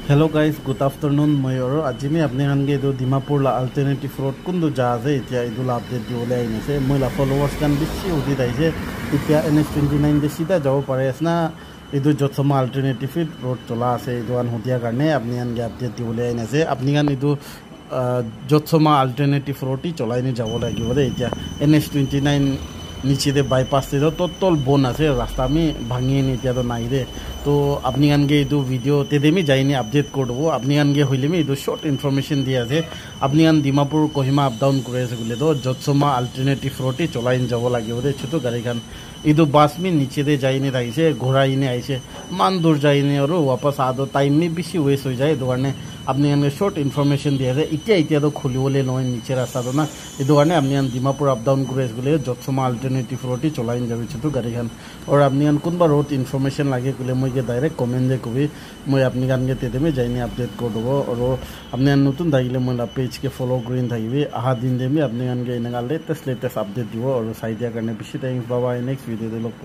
Hello guys, good afternoon. Mayoro. Ajimi apne hange do Dimapur la alternative road kundu jaze itia idul update diole aine se moi la followers kan bishi udi daise itia NS29 de sida jabo pare asna idu jotsoma alternative road chola ase idu an hodia karne apne hange update diole aine se apni gan idu jotsoma alternative road ti cholai ni jabo lagibo de itia NS29 নিচে দে bypass তে তো তোল বন আছে রাস্তা আমি ভাঙিয়ে নি এতিয়া তো নাই রে তো আপনি গানগে এই ভিডিও তে দেমি যাইনি আপডেট করব আপনি গানগে হইলেমি এই শর্ট ইনফরমেশন দিয়ে আছে আপনি গান ডিমাপুর কোহিমা আপ ডাউন করে আছে বলে তো জতসমা অল্টারনেটিভ রোডে চলাইন যাব লাগিব রে ছোট গাড়ি খান ইদু বাস মি নিচে দে যাইনি রাইছে ঘোরাইনি আইছে মান দূর যাইনি আর वापस আদো টাইম মি বেশি ওয়েস্ট হয়ে যায় দোকানে আপনি গানগে শর্ট ইনফরমেশন দিয়ে আছে ইতিয়া তো খুলিবলে নয় নিচে রাস্তা তো না এই দোকানে আপনি গান ডিমাপুর আপ ডাউন করে আছে বলে জতসমা অল্টারনেটিভ রোডে চলাইন যাবে ছোট গাড়ি খান और আপনি গান কোনবা রোড ইনফরমেশন লাগে কইলে মই কে ডাইরেক্ট কমেন্ট দে কবি মই আপনি গানগে তে দেমে যাইনি আপডেট করে দেব और আপনি নতুন থাকিলে মই পেজ কে ফলো গ্রিন থাকিবি আহা দিন দেমি আপনি গানগে ইনাগালে লেটেস্ট আপডেট দিব और সাইডিয়া কারণে বেশি থ্যাঙ্কস বাবা নেক্সট ভিডিও দে লগ